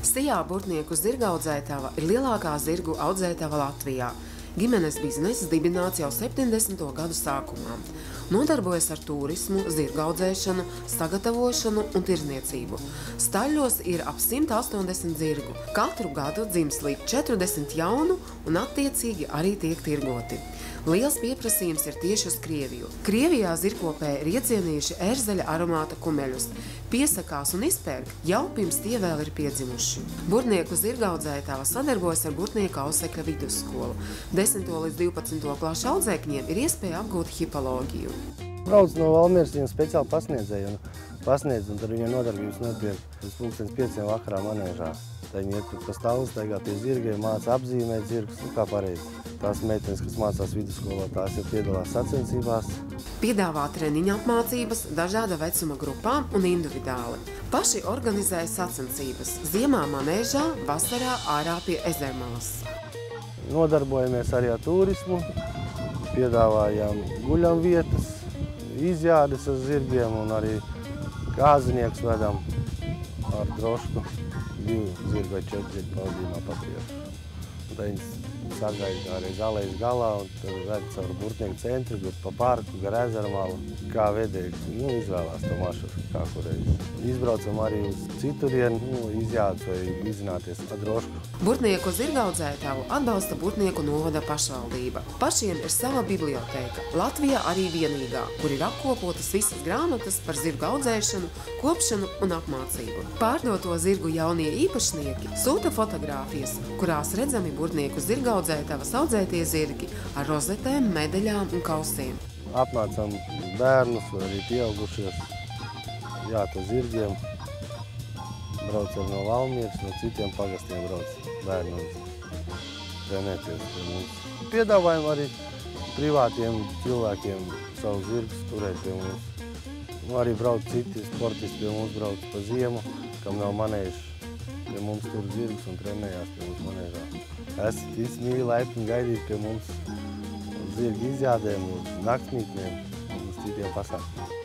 Sijā Burtnieku zirgaudzētava ir lielākā zirgu audzētava Latvijā. Ģimenes bizness dibināts jau 70. gadu sākumā. Nodarbojas ar turismu, zirgaudzēšanu, sagatavošanu un tirzniecību. Staļļos ir ap 180 zirgu. Katru gadu dzimst līdz 40 jaunu un attiecīgi arī tiek tirgoti. Liels pieprasījums ir tieši uz Krieviju. Krievijā zirgkopēji ir iecienījuši ērzeļa aromāta kumeļus. Piesakās un izpērk jau pirms tie vēl ir piedzimuši. Burtnieku zirgaudzētava sadarbojas ar Burtnieku Ausekļa vidusskolu. 10. līdz 12. klašu audzēkņiem ir iespēja apgūt hipoloģiju. Brauc no Valmieras, viņam speciāli pasniedzēja un tad viņa nodarbības notiek līdz 5. vakarā manēžā. Tad viņi iet pa stāvus, staigā pie zirgiem, māca apzīmēt zirgus, kā pareizi. Tās meitenes, kas mācās vidusskolā, tās jau piedalās sacensībās. Piedāvā treniņa apmācības dažāda vecuma grupām un individuāli. Paši organizēja sacensības ziemā manēžā, vasarā ārā pie ezermalas. Nodarbojamies arī ar turismu, piedāvājām guļamvietas, izjādes ar zirgiem un arī kāzinieks vedam ar drošku 2 zirgu vai 4 zirgu pavadījumā pa priekšu. Tad viņas sagaida arī galejas galā un tad ved caur Burtnieku centru, gar pa parku, gar ezermalu. Kā vedēji izvēlās to maršrutu, kā kureiz. Izbraucam arī uz citurienu, izjādes vai izzināties pa drošku. Burtnieku zirgaudzētavu atbalsta Burtnieku novada pašvaldība. Pašiem ir sava bibliotēka, Latvijā arī vienīgā, kur ir apkopotas visas grāmatas par zirgu audzēšanu, kopšanu un apmācību. Pārdoto zirgu jaunie īpašnieki sūta fotogrāfijas, kurās redzami Burtnieku zirgaudzētavas audzētie zirgi ar rozetēm, medaļām un kausiem. Apmācām bērnus, arī pieaugušies, jāta zirgiem. Braucam no Valmieras, no citiem pagastiem brauc bērni trenēties pie mums. Piedāvājam arī privātiem cilvēkiem savu zirgus turēt pie mums. Arī brauc citi sportisti pie mums brauc pa ziemu, kam nav manēžas. Pie mums tur zirgus un trenējās pie mums manēžā. Esat visi mīļi laipni gaidīt pie mums uz zirgu izjādēm, uz naktsmītniem un uz citiem pasākumiem.